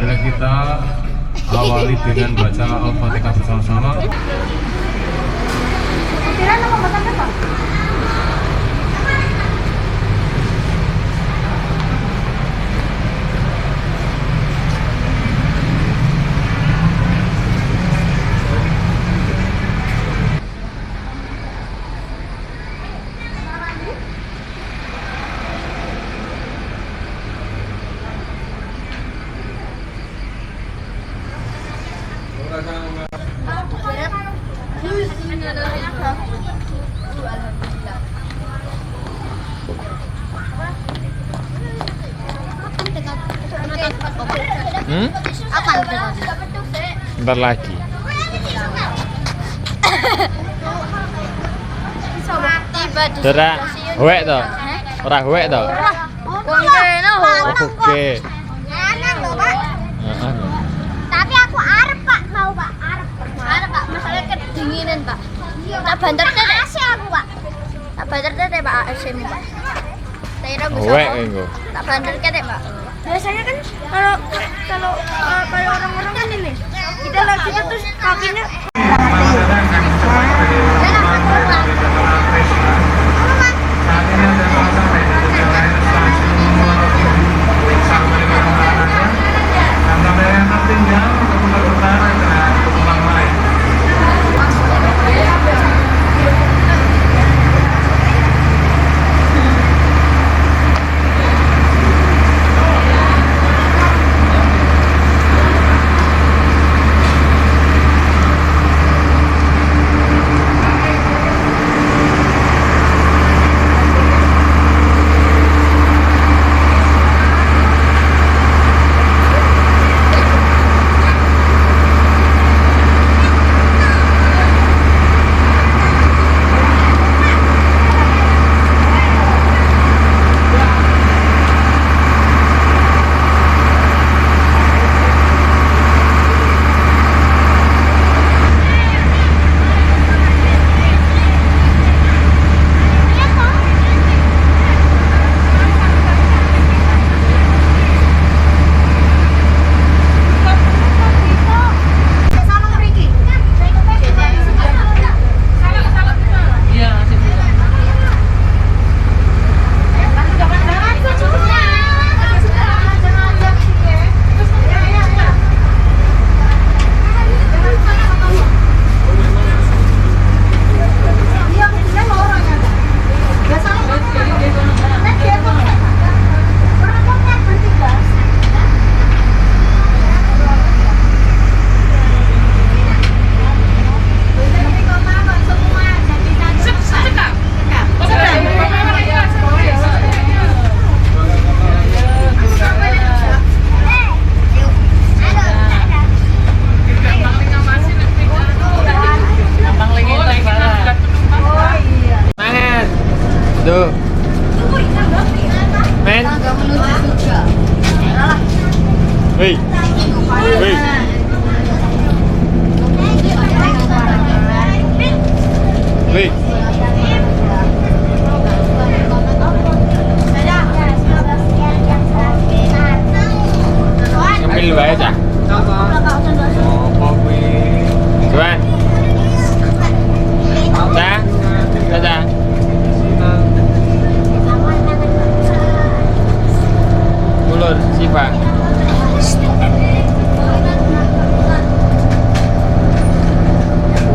marilah kita awali dengan baca Al-Fatihah bersama-sama. Bentar lagi. Ora huwek to? Ora huwek to? Oke. Tapi aku arep Pak, mau Pak, arep Pak, masalah kedinginan Pak. Tak banter teh aku Pak. Tak banter teh Pak ASM Pak. Huwek engko. Tak banter teh Pak. Biasanya kan kalau orang-orang kan ini kita terus kakinya Tuh. Men. Hei. Hei. Hei. Ngambil bae cah. Apa kuwi? Juan. Cah. Cah. Ulur, Siva.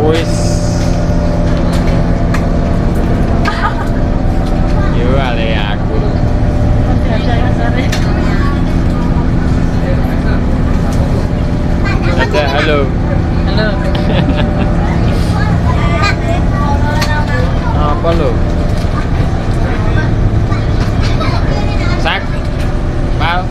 Wis. Yo ale aku. Ada halo. Halo. Apa lo? Sak. Pal.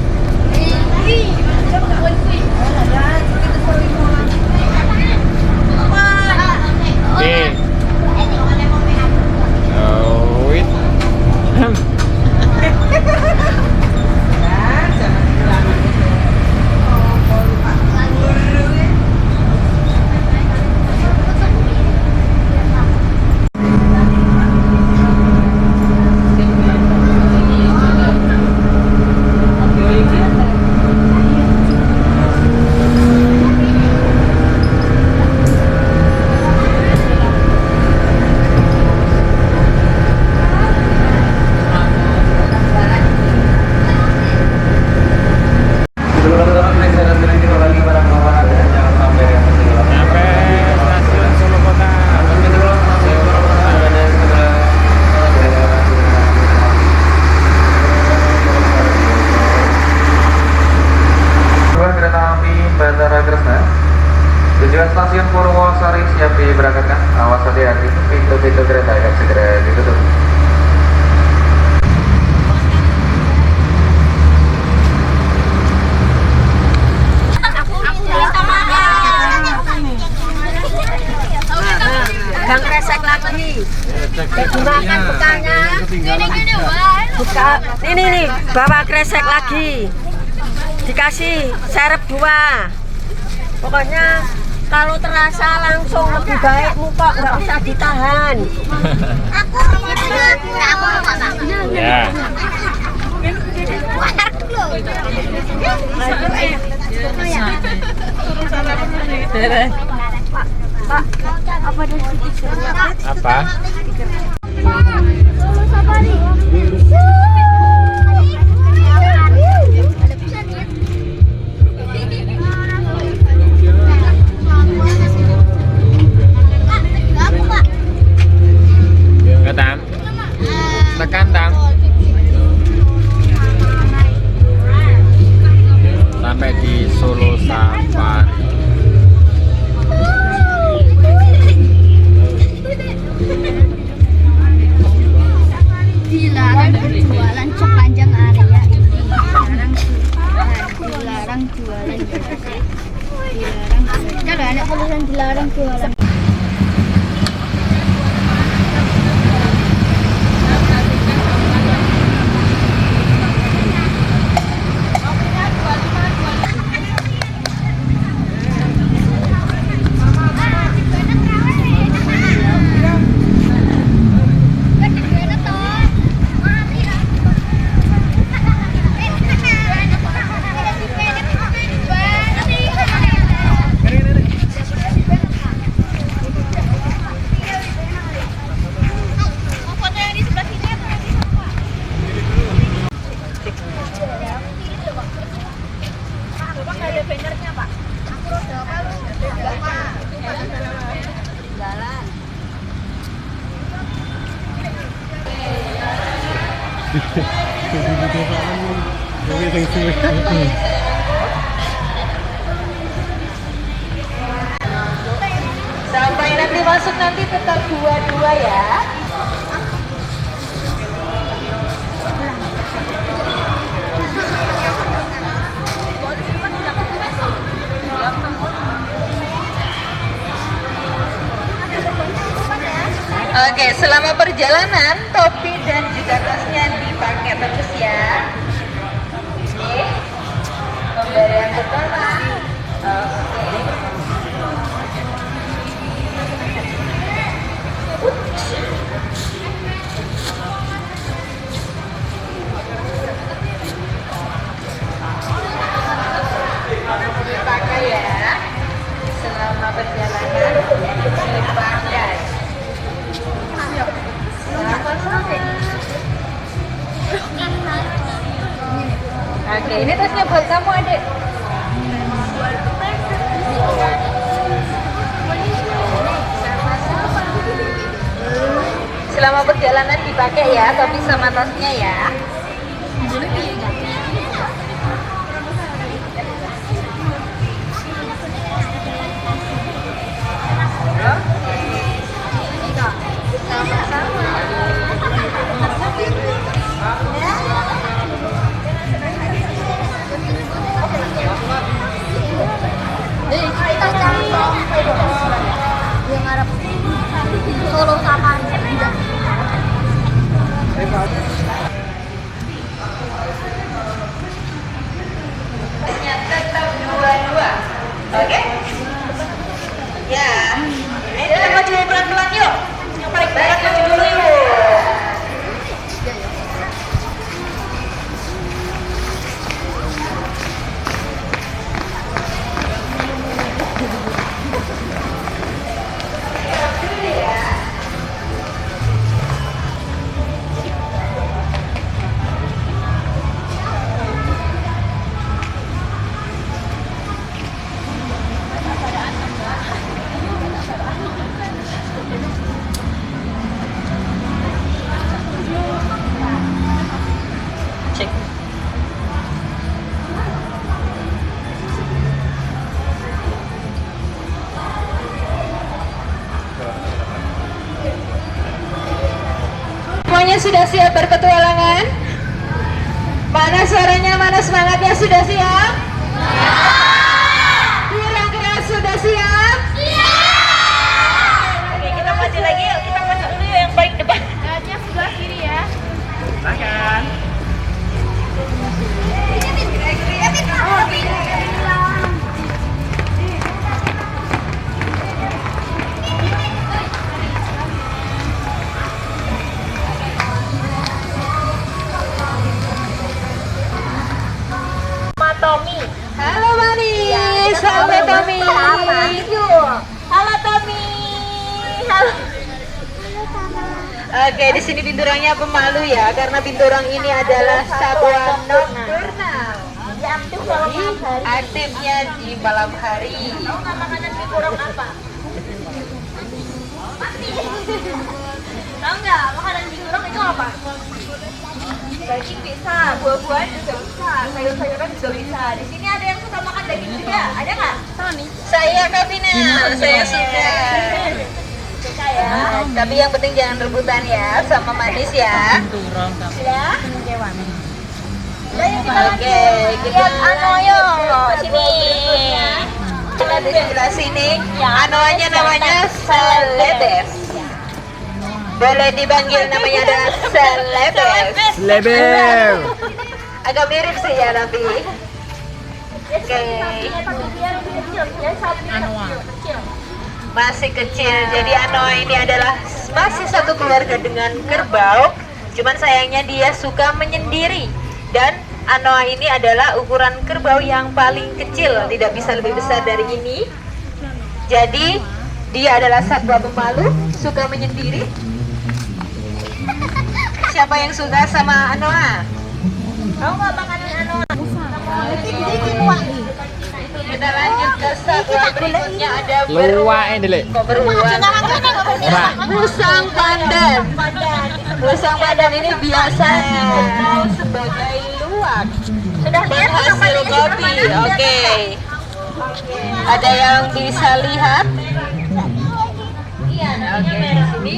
stasiun Purwosari siap diberangkatkan. Awas hati-hati, pintu-pintu kereta akan segera ditutup. Bang kresek lagi. Dimakan bekalnya. Buka. Ini nih, bawa kresek lagi. Dikasih serep 2. Pokoknya kalau terasa langsung lebih baik muka, nggak usah ditahan. Aku Ya. Pak, apa ada stikernya? Apa? Solo Safari. Ada pesan ya? Pak, apa, Pak? Enggak, Tam. Tekan, Tam. Sampai di Solo Safari. Dilarang berjualan sepanjang area ini. Dilarang jualan. Kalau ada tulisan dilarang jualan. Sampai nanti masuk nanti tetap 2-2 ya. Oke, selama perjalanan topi dan juga tasnya dipakai terus ya. Oke. Pemberian pertama. Oke. Dipakai ya. Selama perjalanan dipakai. Oke, ini tasnya buat kamu, Adik. Selama perjalanan dipakai ya, topi sama tasnya ya. Kita cari yang ngarep Solo Safari. semuanya sudah siap berpetualangan? Mana suaranya, mana semangatnya, sudah siap? Kurang keras, sudah siap? Oke, kita maju lagi yuk, kita maju dulu yuk yang paling depan. Jalannya sebelah kiri ya. Silakan. Tommy. Halo Manis, halo Tommy. Halo Tommy. Halo. Oke, di sini binturangnya pemalu ya, karena binturang ini adalah satwa nokturnal. Jadi aktifnya di malam hari. Tahu nggak makanan binturang apa? Tahu nggak makanan binturang itu apa? Daging bisa, buah-buahan juga bisa, sayur-sayuran juga bisa. Di sini ada yang suka makan daging juga, ada nggak? Tony. Saya Kavina, saya suka. Suka ya. Tapi yang penting jangan rebutan ya, sama Manis ya. Ya. Oke, kita Anoyo sini. Kita di sebelah sini. Anoanya namanya Celebes. Boleh dipanggil namanya adalah Celebes. Lebel. Agak mirip sih ya tapi. Oke. Masih kecil. Jadi Anoa ini adalah masih satu keluarga dengan kerbau. Cuman sayangnya dia suka menyendiri. Dan Anoa ini adalah ukuran kerbau yang paling kecil, tidak bisa lebih besar dari ini. Jadi dia adalah satwa pemalu, suka menyendiri. Siapa yang suka sama Anoa? Tahu nggak makanan Anoa? Kita lanjut ke satwa berikutnya, ada Luwak ini Lek. beruang. Musang pandan. Musang pandan ini biasa sebagai luwak. Penghasil kopi. Oke. Ada yang bisa lihat? Oke, di sini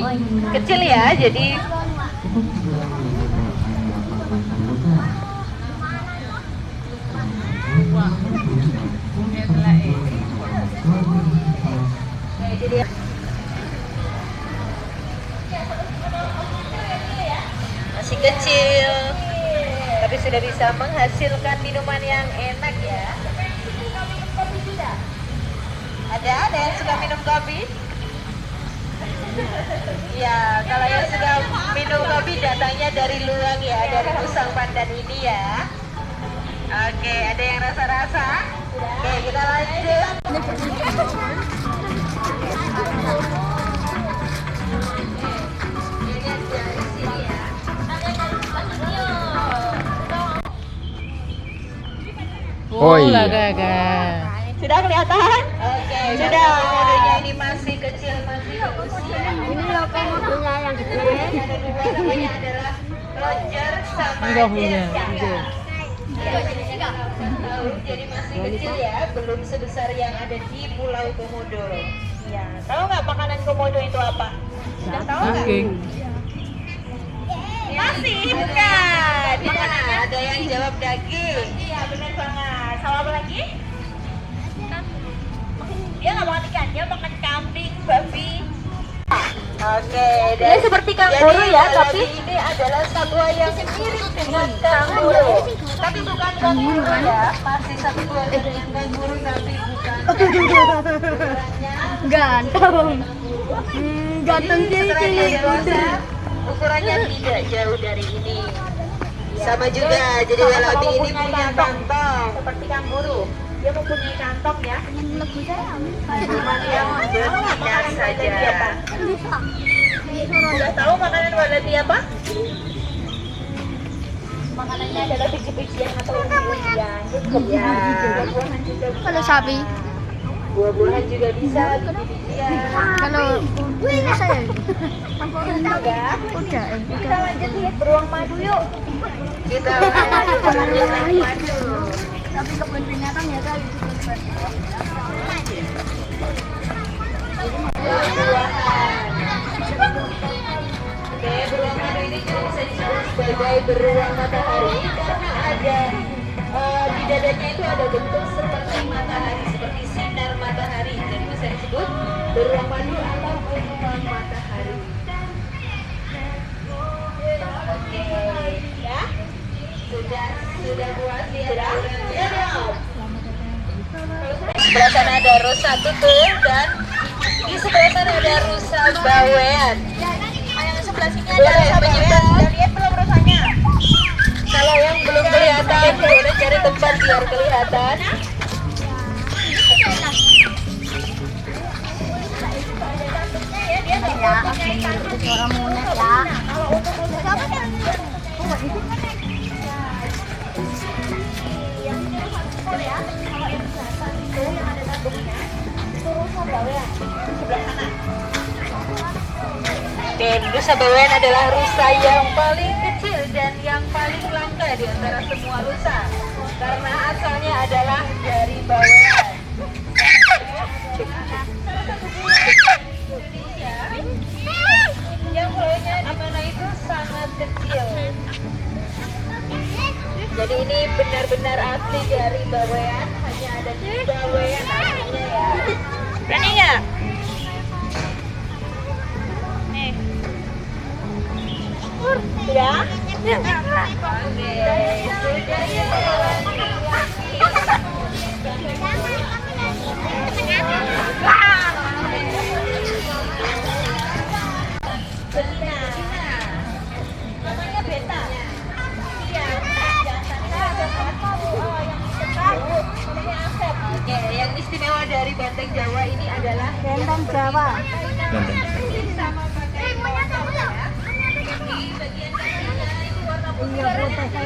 kecil ya, jadi masih kecil, tapi sudah bisa menghasilkan minuman yang enak ya. Ada yang suka minum kopi? Ya, kalau yang suka minum kopi datangnya dari luang ya, dari musang pandan ini ya. Oke, ada yang rasa-rasa? Oke, kita lanjut. Oh iya. Sudah kelihatan? Oke, sudah. Komodonya ini masih kecil, masih berusia. Ini loh komodonya yang gede. Ada dua, namanya adalah Roger sama Jessica. Ya, jadi masih kecil ya, belum sebesar yang ada di Pulau Komodo. Ya, tahu nggak makanan komodo itu apa? Sudah tahu nggak? Masih bukan. Makanannya ada yang jawab daging. Iya, benar banget. Sama apa lagi? Dia nggak makan ikan, dia makan kambing, babi. Oke, dia seperti kanguru ya, tapi ini adalah satwa yang mirip dengan kanguru. Tapi bukan kanguru ya, masih satu keluarga dengan kanguru tapi bukan. Ganteng. Ganteng Setelah dewasa, ukurannya tidak jauh dari ini. Sama juga, jadi Welabi ini punya kantong seperti kanguru. Dia mempunyai kantong ya. Cuman yang benar saja. Sudah tahu makanan Welabi apa? Makanannya adalah biji-bijian atau umbi-umbian. Ya. Buah-buahan juga bisa. Kalau sapi, Buah-buahan juga bisa. Biji-bijian. kalau ini saya Udah. udah. Kita lanjut lihat beruang madu yuk. Kita lanjut beruang madu. Tapi kebun binatang ya kali. Oke, beruang madu ini jenis sebagai beruang matahari karena ada di dadanya itu ada bentuk seperti matahari, seperti sinar matahari, jadi bisa disebut beruang madu atau beruang matahari. Oke, ya, sudah puas ya? Sebelah sana ada rusa tutul dan di sebelah sana ada rusa bawean. Yang sebelah sini ada rusa bawean. Sudah lihat belum rusanya? Kalau yang belum kelihatan, boleh cari tempat biar kelihatan. Dan rusa bawean adalah rusa yang paling kecil dan yang paling langka di antara semua rusa karena asalnya adalah dari bawean. Yang mulainya di mana itu sangat kecil. Jadi ini benar-benar asli dari bawean, hanya ada di bawean aslinya ya. Berani nggak? Ya? Oke, sudah ya. Namanya beta. Iya. Oke, yang istimewa dari banteng Jawa ini adalah banteng Jawa. Sama pakai motor ya. Di bagian kakinya itu warna putih yang kaki.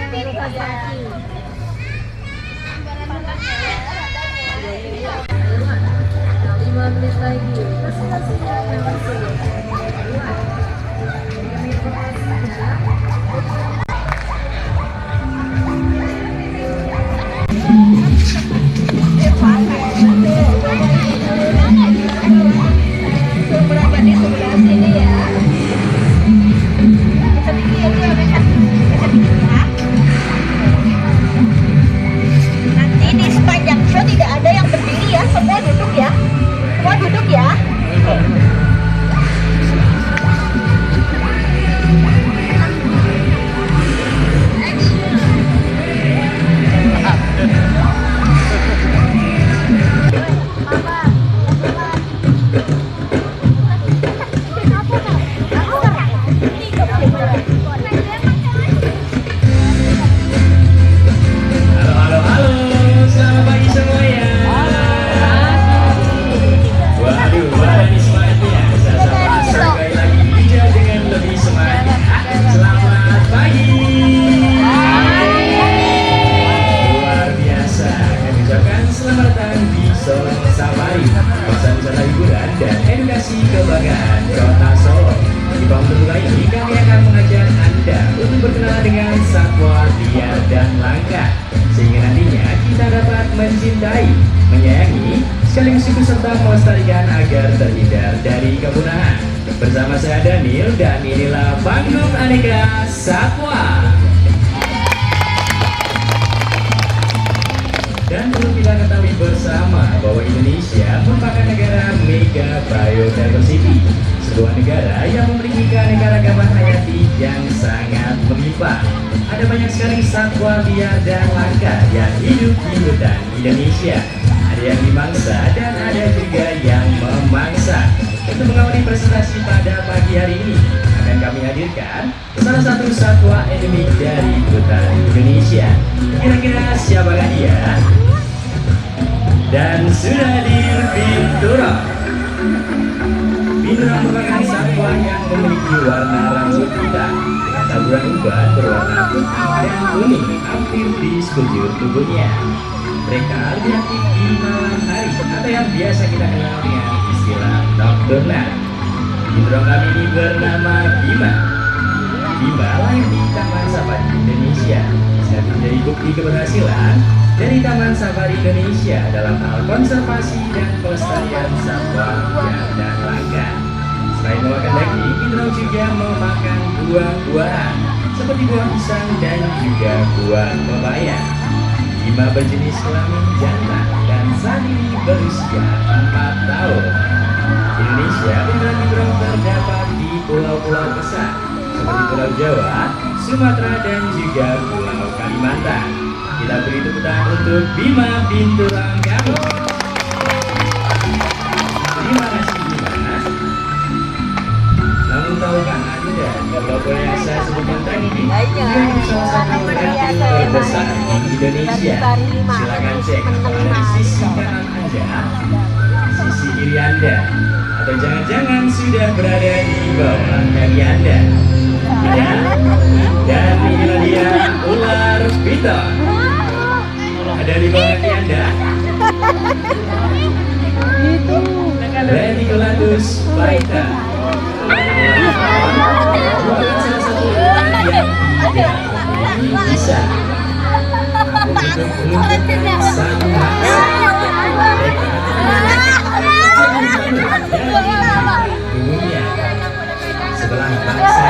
5 menit lagi. Berangkat di sebelah sini ya. Nanti di sepanjang show tidak ada yang berdiri ya, semua duduk ya. Semua duduk ya. Kebanggaan Kota Solo. Di bawah pemula ini kami akan mengajak Anda untuk berkenalan dengan satwa liar dan langka, sehingga nantinya kita dapat mencintai, menyayangi, sekaligus ikut serta melestarikan agar terhindar dari kepunahan. Bersama saya Daniel dan inilah Panggung Aneka Satwa. Dan perlu kita ketahui bersama bahwa Indonesia merupakan negara mega biodiversity, sebuah negara yang memiliki keanekaragaman hayati yang sangat melimpah. Ada banyak sekali satwa liar dan langka yang hidup di hutan Indonesia. Ada yang dimangsa dan ada juga yang memangsa. Untuk mengawali presentasi pada pagi hari ini, akan kami hadirkan salah satu satwa endemik dari hutan Indonesia. Kira-kira siapakah dia? Dan sudah hadir Binturong. Binturong merupakan satwa yang memiliki warna rambut hitam dengan taburan uban berwarna putih dan kuning hampir di sekujur tubuhnya. Mereka lebih aktif di malam hari atau yang biasa kita kenal dengan istilah nocturnal. Binturong kami ini bernama Bima. Bima lahir di Taman Safari Indonesia. Sangat menjadi bukti keberhasilan dari Taman Safari Indonesia dalam hal konservasi dan pelestarian satwa liar dan langka. Selain memakan daging, Binturong juga memakan buah-buahan seperti buah pisang dan juga buah pepaya. 5 berjenis kelamin jantan dan saat ini berusia 4 tahun. Indonesia beberapa terdapat di pulau-pulau besar seperti Pulau Jawa, Sumatera dan juga Pulau Kalimantan. Kita beri tepuk tangan untuk Bima Binturang kami. Terima kasih Bima. Namun tahukah Anda kalau yang saya sebutkan tadi menjadi salah satu radio terbesar di Indonesia? Silakan cek apakah dari sisi kanan Anda, sisi kiri Anda, atau jangan-jangan sudah berada di bawah kaki Anda. Ya, dan inilah dia ular piton. Ada di bawah kaki Anda. Reticulatus baita. Bukan salah satu ular yang tidak bisa untuk sang bangsa. Tubuhnya sebelah bangsa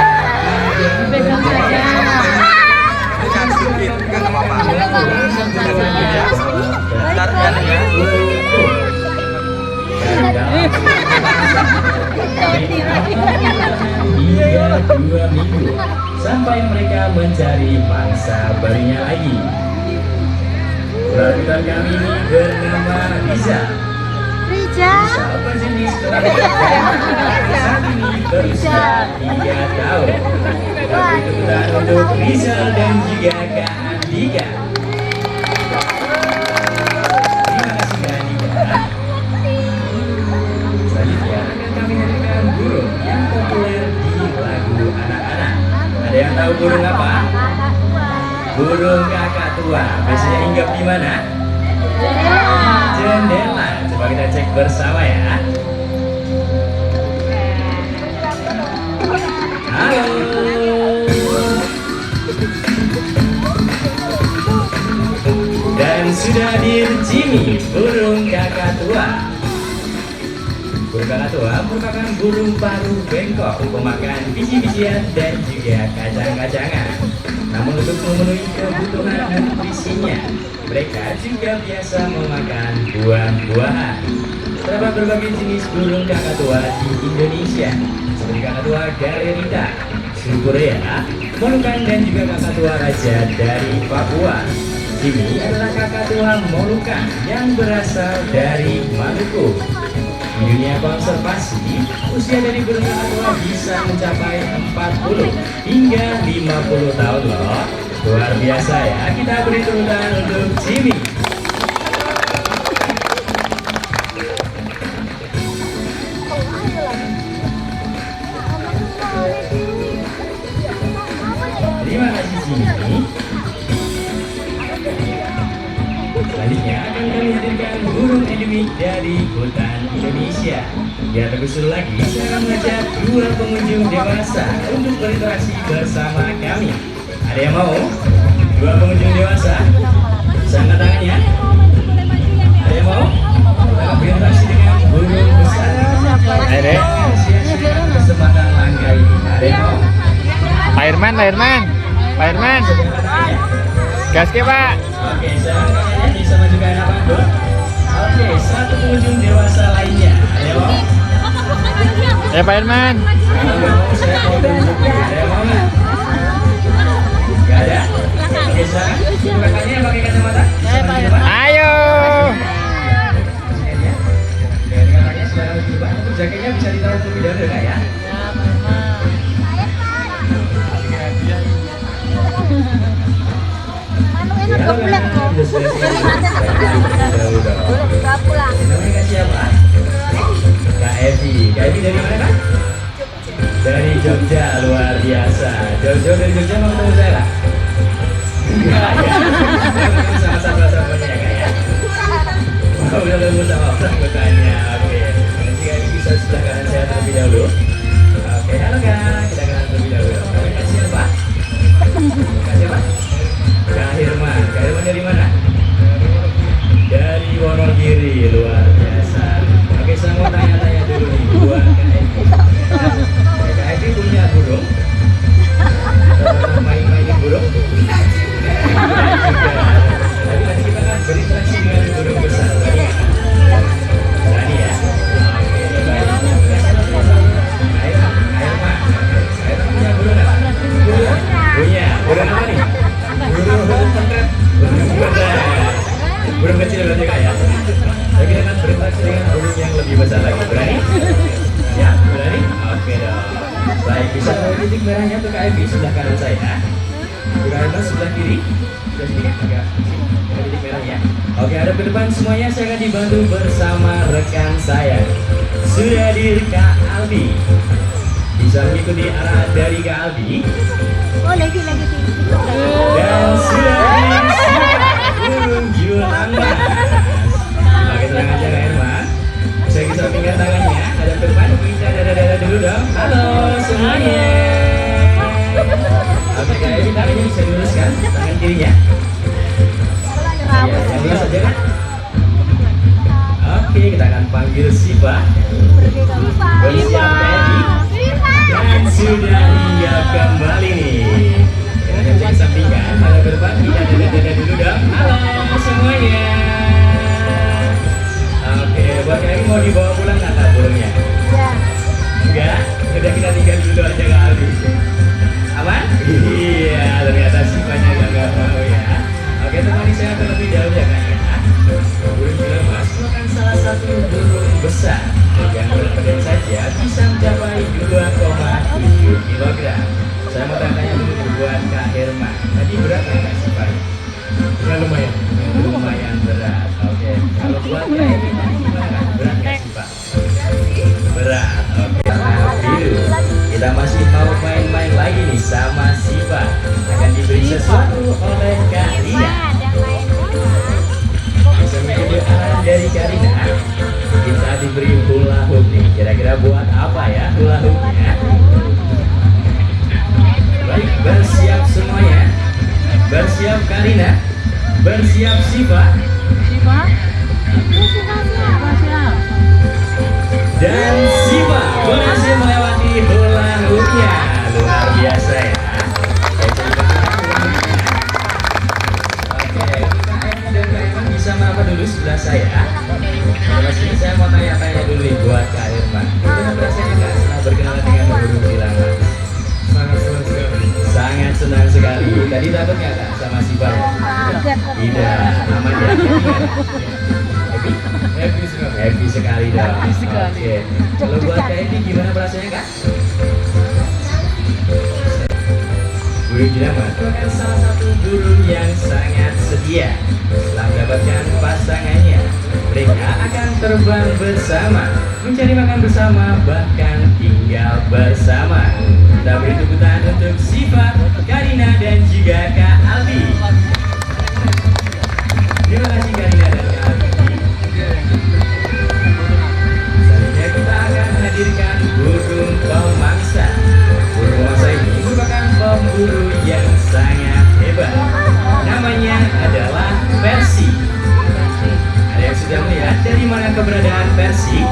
hingga 2 minggu sampai mereka mencari mangsa barunya lagi. Ular piton kami ini bernama Riza. Riza berjenis kelamin jantan, saat ini berusia 3 tahun. Kita beri tepuk tangan untuk Riza dan juga Kak Andika. Terima kasih Kak Andika. Selanjutnya akan kami hadirkan burung yang populer di lagu anak-anak. Ada yang tahu burung apa? Burung kakak tua. Biasanya hinggap di mana? Jendela. Coba kita cek bersama ya. Halo. Dan sudah hadir Jimmy, burung kakak tua. Burung kakak tua merupakan burung paruh bengkok, pemakan biji-bijian dan juga kacang-kacangan. Namun untuk memenuhi kebutuhan nutrisinya, mereka juga biasa memakan buah-buahan. Terdapat berbagai jenis burung kakak tua di Indonesia, seperti kakak tua Galerita, Korea, Molukan dan juga kakak tua raja dari Papua. Ini adalah kakak tua Molukan yang berasal dari Maluku. Di dunia konservasi, usia dari burung kakak tua bisa mencapai 40 hingga 50 tahun loh. Luar biasa ya, kita beri tepuk tangan untuk Jimmy. Terima kasih Jimmy. Selanjutnya akan kami hadirkan burung endemik dari hutan Indonesia. Ya terus lagi, saya akan mengajak 2 pengunjung dewasa untuk berinteraksi bersama kami. Ada yang mau? 2 pengunjung dewasa? Bisa angkat tangannya? Ada yang mau? Kita akan berinteraksi dengan burung besar. Ayo, Sia-siakan kesempatan langka ini. Ada yang mau? Pak Irman, Pak Irman, Pak Irman, gas ke Pak. Oke, saya angkat bisa majukan apa tuh? Oke, 1 pengunjung dewasa lainnya. Ada yang mau? Ya Pak Irman. Kalau nggak mau, saya mau tunjuk. Ada yang mau nggak? Nggak ada? Oke, silakan. Kakaknya yang pakai kacamata? Bisa maju, Pak? Ayo. Jaketnya. Oke, kakaknya sudah maju, Pak. Untuk jaketnya bisa ditaruh terlebih dahulu nggak ya? Namanya siapa? Kak Evi. Kak Evi dari mana Kak? Dari Jogja, luar biasa. Jauh-jauh dari Jogja mau ketemu saya Kak? Enggak ya. Sama sahabat-sahabatnya ya Kak ya? Mau udah ketemu sama anggotanya. Oke. Nanti Kak Evi bisa sebelah kanan saya terlebih dahulu. Oke, halo Kak. Kita kenalan terlebih dahulu. Namanya siapa? Kak siapa? Kak Hirman. Kak Hirman dari mana? Dari Wonogiri, luar biasa. Oke, saya mau tanya-tanya dulu nih buat Kak Evi. Kak Evi punya burung? Main kita akan berinteraksi dengan burung yang lebih besar lagi. Berani? Ya, berani? Oke dong. Baik, bisa tahu titik merahnya untuk Kak Evi sebelah kanan saya. Juga Herman sebelah kiri. Sebelah kiri kan agak ada titik merahnya. Oke, hadap ke depan semuanya. Saya akan dibantu bersama rekan saya. Sudah hadir Kak Albi. Bisa mengikuti arah dari Kak Albi. Oh, lagi. Dan sudah hadir burung Julangas. Oke, tenang aja Kak Herman. Saya bisa pinggir tangannya. Hadap ke depan. Kita dada dulu dong. Halo semuanya. Oke, Kak Evi tangannya bisa diluruskan. Tangan kirinya. Ya, yang lurus saja kan? Oke, kita akan panggil Siva. Bersiap Evi. Dan sudah ia kembali nih. Kita cek sampingan. Hadap ke depan. Kita dada dulu dong. Halo semuanya. Oke, buat Kak Evi mau dibawa pulang nggak Kak burungnya? Enggak? Udah kita tinggal dulu aja Kak Aldi. Aman? Iya, ternyata Sivanya nggak mau ya. Oke, temani saya terlebih dahulu ya Kak ya. Burung Julangas merupakan salah satu burung besar yang berat badan saja bisa mencapai 2,7 kg. Saya mau tanya dulu buat Kak Herman. Tadi berat nggak Kak Sivanya? Ya lumayan. Lumayan berat. Oke, kalau buat Kak Evi tadi gimana? Berat nggak Siva? Berat. Oke, nah, biru. Kita masih mau main-main lagi nih sama Siva. Akan diberi sesuatu oleh Kak Rina. Bisa mengikuti arahan dari Kak Rina. Kita diberi hula hoop nih. Kira-kira buat apa ya hula hoopnya? Baik, bersiap semuanya. Bersiap Kak Rina. Bersiap Siva. Dan Siva berhasil melewati hula hoopnya. Luar biasa ya. Oke, Kak Evi dan Kak Herman bisa merapat dulu sebelah saya. Terus ini saya mau tanya-tanya dulu nih buat Kak Herman. Gimana perasaannya Kak setelah berkenalan dengan burung Julangas? Sangat senang sekali. Sangat senang sekali. Tadi takut nggak Kak sama Siva? Tidak, aman ya. Happy? Happy sekali. Happy sekali dong. Oke. Kalau buat Kak Evi gimana perasaannya Kak? Burung Julangas merupakan salah satu burung yang sangat setia. Setelah mendapatkan pasangannya, mereka akan terbang bersama, mencari makan bersama, bahkan tinggal bersama. Kita beri tepuk tangan untuk Siva, Karina, dan juga Kak Albi. Terima kasih Karina dan Kak Albi. Selanjutnya kita akan hadirkan burung pemangsa. Burung pemangsa ini merupakan pemburu yang sangat hebat. Namanya adalah Persi. Ada yang sudah melihat dari mana keberadaan Persi?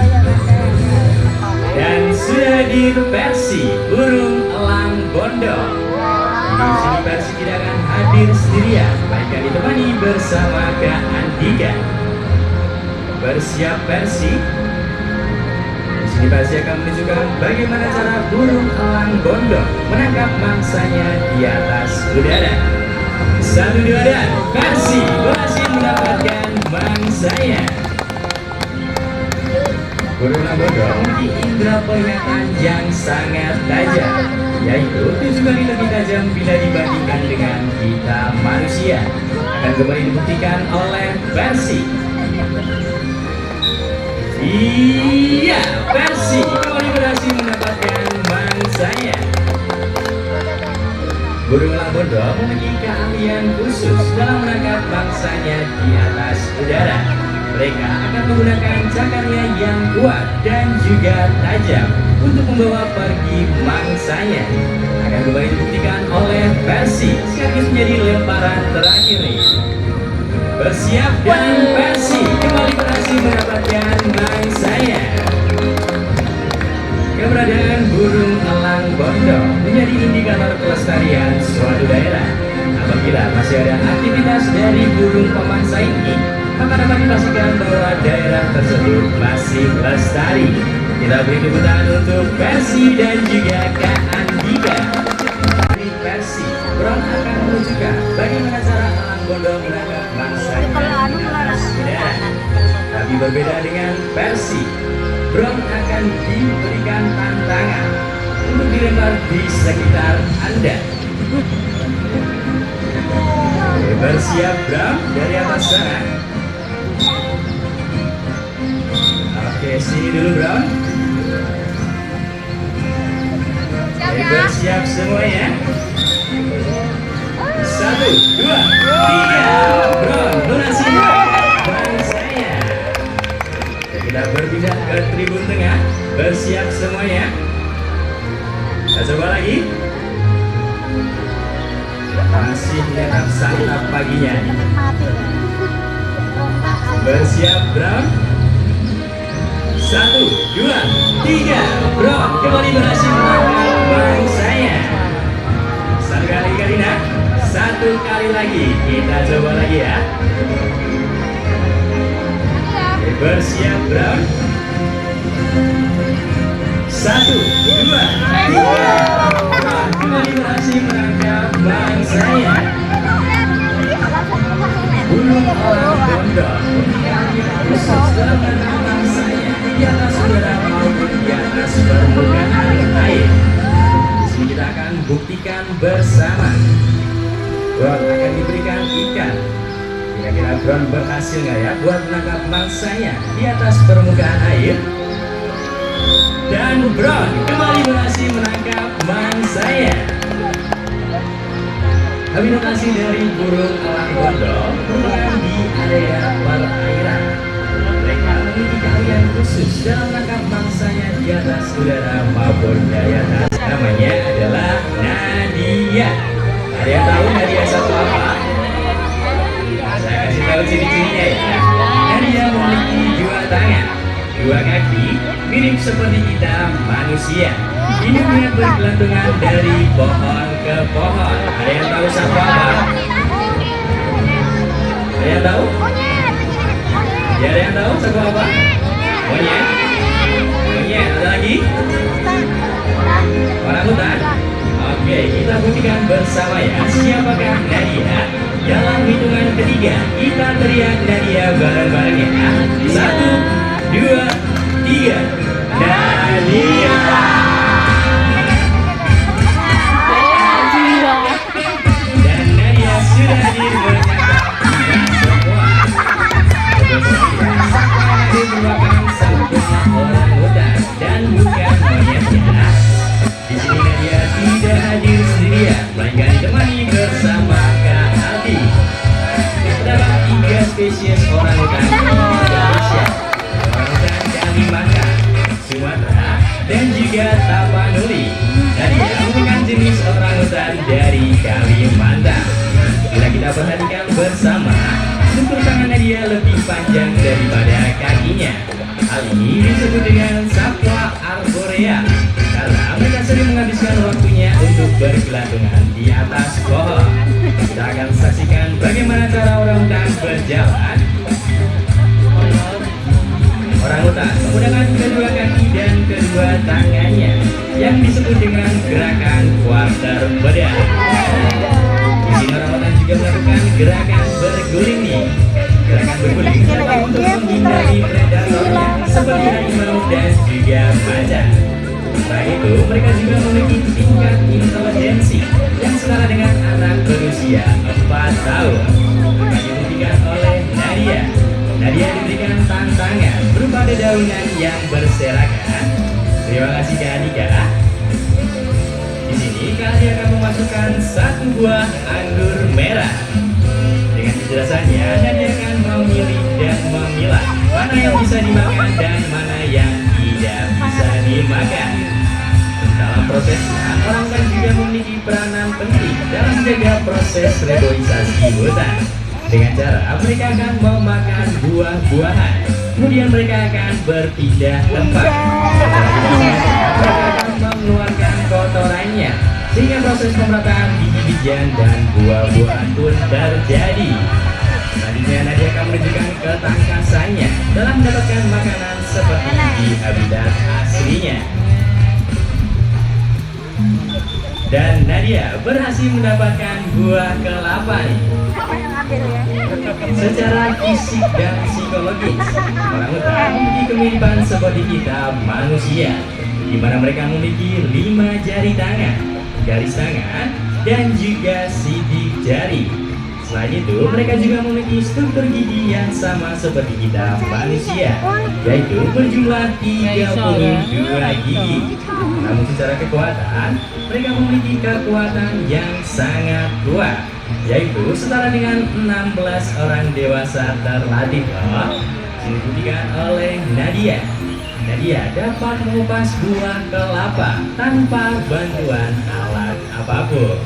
Dan sudah hadir Persi, burung elang bondok. Di sini Persi tidak akan hadir sendirian, melainkan ditemani bersama Kak Andika. Bersiap Persi. Di sini Persi akan menunjukkan bagaimana cara burung elang bondok menangkap mangsanya di atas udara. 1, 2, dan Persi berhasil mendapatkan mangsanya. Burung elang bondok memiliki indera penglihatan yang sangat tajam, yaitu 7 kali lebih tajam bila dibandingkan dengan kita manusia. Akan kembali dibuktikan oleh Persi. Iya, Persi kembali berhasil mendapatkan mangsanya. Burung elang bondok memiliki keahlian khusus dalam menangkap mangsanya di atas udara. Mereka akan menggunakan cakarnya yang kuat dan juga tajam untuk membawa pergi mangsanya. Akan kembali dibuktikan oleh Persi sekaligus menjadi lemparan terakhir nih. Bersiap dan Persi kembali berhasil mendapatkan mangsanya. Keberadaan burung elang bondok menjadi indikator kelestarian suatu daerah. Apabila masih ada aktivitas dari burung pemangsa ini, maka dapat dipastikan bahwa daerah tersebut masih lestari. Kita beri tepuk tangan untuk Persi dan juga Kak Andika. Dari Persi, Bron akan menunjukkan bagaimana cara elang bondok menangkap mangsanya di atas udara. Tapi Tapi berbeda dengan Persi, Brown akan diberikan tantangan untuk dilempar di sekitar Anda. Bersiap Brown dari atas sana. Oke, sini dulu Brown. Bersiap semuanya. 1, 2, 3. Brown berhasil melakukan saya. Kita berpindah ke tribun tengah. Bersiap semuanya. Kita coba lagi. Masih tetap santap paginya. Bersiap Brown. 1, 2, 3. Brown kembali berhasil menangkap bangsanya. Satu kali Karina. Satu kali lagi. Kita coba lagi ya. Bersiap Brown. 1, 2, 3. Brown kembali berhasil menangkap bangsanya. Burung orang gondok khusus dalam menangkap bangsanya di atas udara maupun di atas permukaan air. Di sini kita akan buktikan bersama. Brown akan diberikan ikan. Kira-kira Brown berhasil nggak ya buat menangkap bangsanya di atas permukaan air? Dan Brown kembali berhasil menangkap bangsanya. Habitatasi dari burung elang gondok merupakan di area perairan. Mereka memiliki keahlian khusus dalam menangkap bangsanya di atas udara maupun di atas. Namanya adalah Nadia. Ada yang tahu Nadia satu apa? Saya kasih tahu ciri-cirinya ya. Nadia memiliki 2 tangan, 2 kaki, mirip seperti kita manusia. Hidupnya bergelantungan dari pohon ke pohon. Ada yang tahu siapa apa? Ada yang tahu? Ya, ada yang tahu siapa apa? Monyet? Monyet, ada lagi? Orangutan? Oke, kita buktikan bersama ya. Siapakah Nadia? Dalam hitungan ketiga, kita teriak Nadia bareng-bareng ya. 1, 2, 3. Nadia. Dan Nadia sudah hadir menyapa kita semua. Nadia merupakan sebuah orangutan dan bukan monyet ya. Di sini Nadia tidak hadir sendirian, melainkan ditemani bersama Kak Aldi. Terdapat 3 spesies orangutan di Indonesia: orangutan Kalimantan, Sumatera, dan juga Tapanuli. Nadia merupakan jenis orangutan dari Kalimantan. Bila kita perhatikan bersama, struktur tangan Nadia lebih panjang daripada kakinya. Hal ini disebut dengan satwa arborea karena mereka sering menghabiskan waktunya untuk bergelantungan di atas pohon. Kita akan saksikan bagaimana cara orangutan berjalan. Orangutan menggunakan kedua kaki dan kedua tangannya yang disebut dengan gerakan quarterback. Di sini orangutan juga melakukan gerakan berguling nih. Gerakan berguling dapat untuk menghindari predatornya seperti harimau dan juga macan. Selain itu, mereka juga memiliki tingkat intelijensi yang setara dengan anak berusia 4 tahun. Akan dibuktikan oleh Nadia. Nadia diberikan tantangan berupa dedaunan yang berserakan. Terima kasih Kak Andika. Di sini Kak Adi akan memasukkan 1 buah anggur merah. Dengan penjelasannya, Nadia akan memilih dan memilah mana yang bisa dimakan dan mana yang tidak bisa dimakan. Dalam prosesnya, orangutan juga memiliki peranan penting dalam menjaga proses reboisasi hutan. Dengan cara mereka akan memakan buah-buahan, kemudian mereka akan berpindah tempat. Mereka akan mengeluarkan kotorannya, sehingga proses pemerataan biji-bijian dan buah-buahan pun terjadi. Selanjutnya Nadia akan menunjukkan ketangkasannya dalam mendapatkan makanan seperti di habitat aslinya. Dan Nadia Nadia berhasil mendapatkan buah kelapa nih. Secara fisik dan psikologis, orangutan memiliki kemiripan seperti kita manusia, di mana mereka memiliki 5 jari tangan, garis tangan, dan juga sidik jari. Selain itu, mereka juga memiliki struktur gigi yang sama seperti kita manusia, yaitu berjumlah 32 gigi. Namun secara kekuatan, mereka memiliki kekuatan yang sangat kuat, yaitu setara dengan 16 orang dewasa terlatih loh. Dibuktikan oleh Nadia. Nadia dapat mengupas buah kelapa tanpa bantuan alat apapun.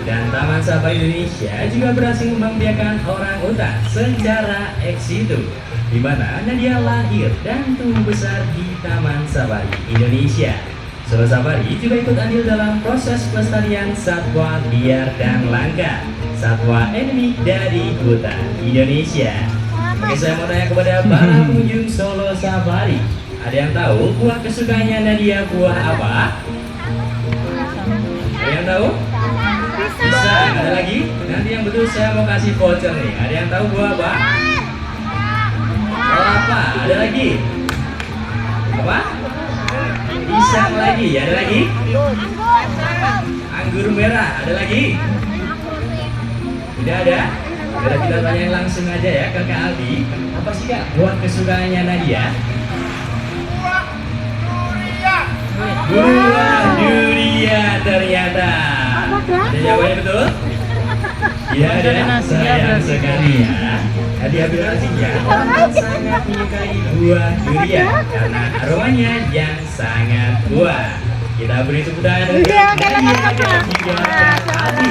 Dan Taman Safari Indonesia juga berhasil membiasakan orangutan secara ex situ, di mana Nadia lahir dan tumbuh besar di Taman Safari Indonesia. Solo Safari juga ikut andil dalam proses pelestarian satwa liar dan langka, satwa endemik dari hutan Indonesia. Oke, saya mau tanya kepada para pengunjung Solo Safari, ada yang tahu buah kesukaannya Nadia buah apa? Ada yang tahu? Bisa, ada lagi? Nanti yang betul saya mau kasih voucher nih. Ada yang tahu buah apa? Kelapa, ada lagi? Apa? Pisang lagi, ada lagi? Anggur merah, ada lagi? Tidak ada? Kita tanya langsung aja ya ke Kak Aldi. Apa sih Kak buah kesukaannya Nadia? Buah durian ternyata. Ada jawabannya betul? Iya ada, sayang sekali ya. Nadia berartinya orang sangat menyukai buah durian karena aromanya yang sangat kuat. Kita beri tepuk tangan untuk Nadia dan juga Kak Aldi.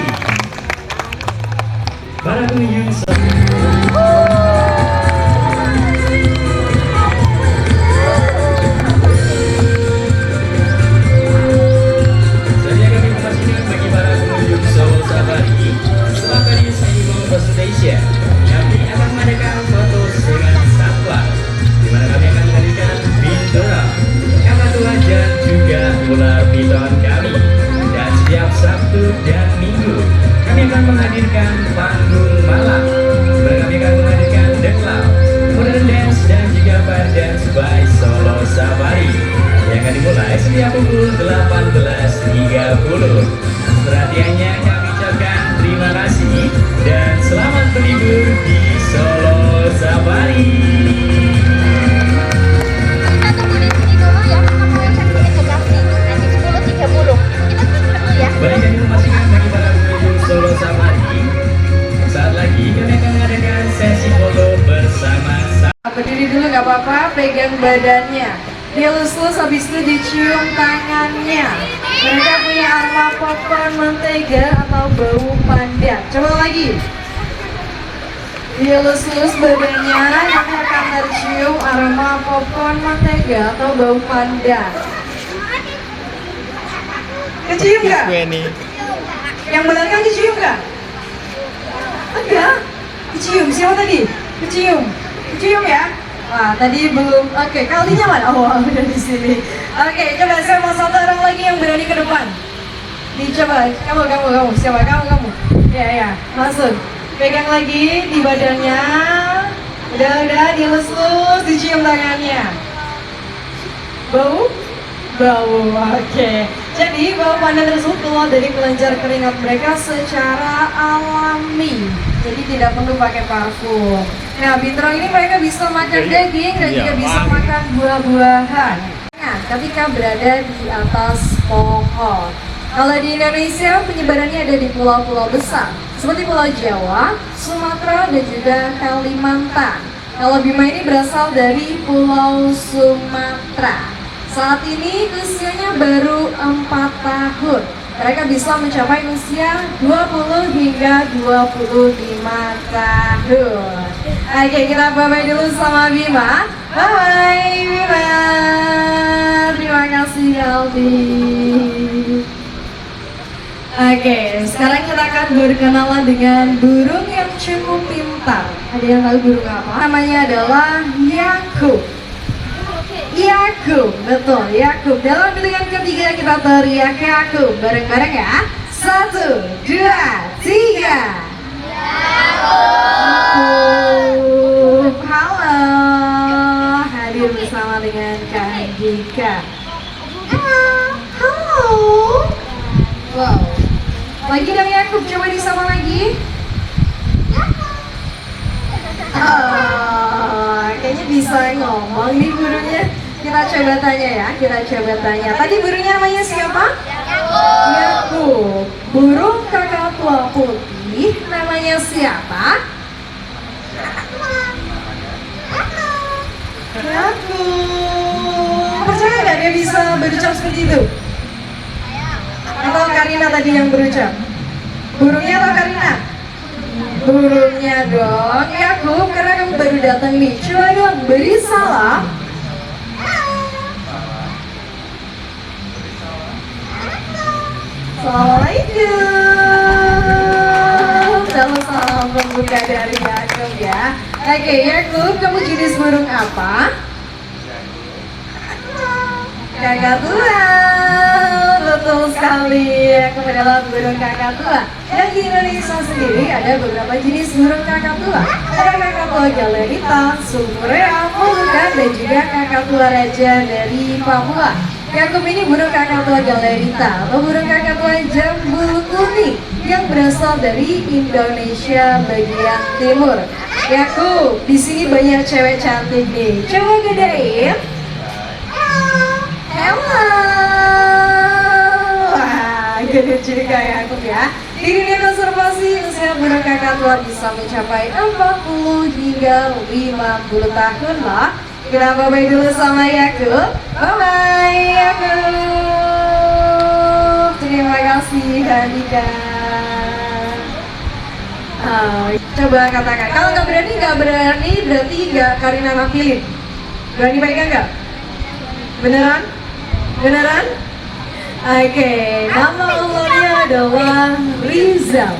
Para pengunjung presentation, kami akan mengadakan foto dengan satwa, di mana kami akan menghadirkan binturong, kakatua dan juga ular piton kami. Dan setiap Sabtu dan Minggu kami akan menghadirkan panggung malam, di mana kami akan menghadirkan The Club, Modern Dance dan juga Fire Dance by Solo Safari yang akan dimulai setiap pukul 18.30. Perhatiannya kami ucapkan terima kasih dan selamat berlibur di Solo Safari. Kita tunggu di sini dulu ya, kita mau cek integrasi nanti 10.30. Kita tunggu dulu ya. Baik, kami memastikan bagi para pengunjung Solo Safari, saat lagi kami akan mengadakan sesi foto bersama. Berdiri dulu nggak apa-apa, pegang badannya. Dilus-lus, habis itu dicium tangannya. Mereka punya aroma popcorn mentega atau bau pandan. Coba lagi. Dilus-lus badannya, nanti akan tercium aroma popcorn mentega atau bau pandan. Kecium nggak? Yang benar kan kecium nggak? Enggak. Kecium, siapa tadi? Kecium. Kecium ya? Wah, tadi belum. Oke, kalinya mana? Oh, udah di sini. Oke, coba saya mau satu orang lagi yang berani ke depan. Dicoba, kamu. Siapa? Kamu. Ya, masuk. Pegang lagi di badannya. Udah, dilus-lus, dicium tangannya. Bau? Oke. Jadi, bau pandan tersebut keluar dari kelenjar keringat mereka secara alami. Jadi tidak perlu pakai parfum. Nah, binturong ini mereka bisa makan daging dan juga bisa makan buah-buahan. Nah, ketika berada di atas pohon. Kalau di Indonesia penyebarannya ada di pulau-pulau besar seperti Pulau Jawa, Sumatera dan juga Kalimantan. Kalau Bima ini berasal dari Pulau Sumatera. Saat ini usianya baru 4 tahun. Mereka bisa mencapai usia 20 hingga 25 tahun. Oke, kita bye-bye dulu sama Bima. Bye-bye Bima. Terima kasih Aldi. Oke, sekarang kita akan berkenalan dengan burung yang cukup pintar. Ada yang tahu burung apa? Namanya adalah Yakub. Yakub, betul, Yakub. Dalam bilangan ketiga kita teriak Yakub bareng-bareng ya. 1, 2, 3. Halo, hadir bersama dengan Kak Andika. Halo. Wow. Lagi dong Yakub, coba disapa lagi. Kayaknya bisa ngomong nih burungnya. Kita coba tanya ya, kita coba tanya. Tadi burungnya namanya siapa? Yakub. Burung kakak tua putih namanya siapa? Yakub. Percaya nggak dia bisa berucap seperti itu? Atau Karina tadi yang berucap? Burungnya atau Karina? Burungnya dong. Yakub, karena kamu baru datang nih, coba dong beri salam. Assalamualaikum. Salam pembuka dari Yakub ya. Oke, Yakub, kamu jenis burung apa? Kakak tua. Betul sekali, Yakub adalah burung kakak tua. Dan di Indonesia sendiri ada beberapa jenis burung kakak tua. Ada kakak tua galerita, sumpurea, molucca, dan juga kakak tua raja dari Papua. Yakub ini burung kakak tua galerita atau burung kakak tua jambul kuning yang berasal dari Indonesia bagian timur. Yakub, di sini banyak cewek cantik nih. Coba gedein. Hello. Wah, gede juga Yakub ya. Di dunia konservasi, usia burung kakak tua bisa mencapai 40 hingga 50 tahun lah. Kita bye-bye dulu sama Yakub. Bye-bye Yakub. Terima kasih Andika. Coba katakan, kalau nggak berani berarti nggak Karina nampilin. Berani pegang nggak? Beneran? Beneran? Oke, nama Allahnya adalah Rizal.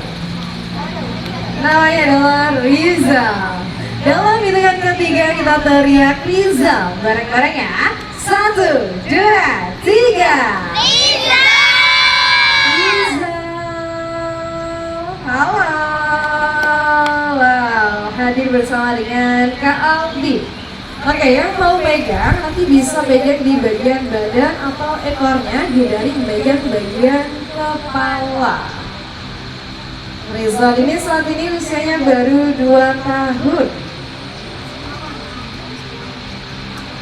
Namanya adalah Rizal. Dalam hitungan ketiga kita teriak Rizal bareng-bareng ya. 1, 2, 3. Rizal. Halo. Wow, hadir bersama dengan Kak Aldi. Oke, yang mau pegang nanti bisa pegang di bagian badan atau ekornya, hindari memegang bagian kepala. Rizal ini saat ini usianya baru 2 tahun.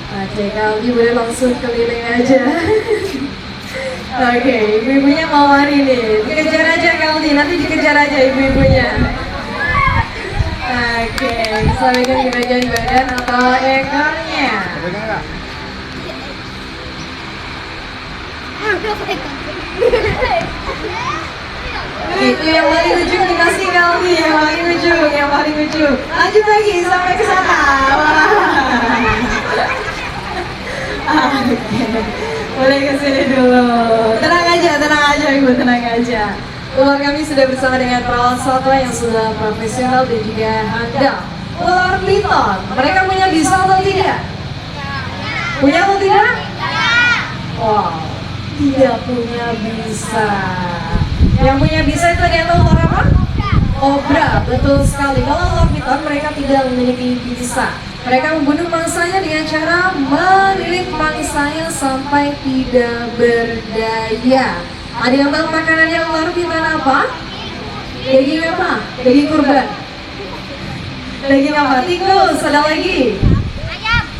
Oke, kalau boleh langsung keliling aja. Oke, ibu-ibunya mau lari nih. Dikejar aja Kaldi, nanti dikejar aja ibu-ibunya. Oke, bisa pegang di bagian badan atau ekornya. Itu yang paling ujung dikasih Kaldi, yang paling ujung. Lanjut lagi sampai ke sana. Oke, boleh kesini dulu. Tenang aja ibu, tenang aja. Ular kami sudah bersama dengan perawat satwa yang sudah profesional dan juga handal. Ular piton, mereka punya bisa atau tidak? Punya atau tidak? Wow, tidak punya bisa. Yang punya bisa itu ada ular apa? Kobra, betul sekali. Kalau ular piton mereka tidak memiliki bisa. Mereka membunuh mangsanya dengan cara melilit mangsanya sampai tidak berdaya. Ada yang tahu makanannya ular piton apa? Daging apa? Daging kurban. Daging apa? Tikus. Ada lagi?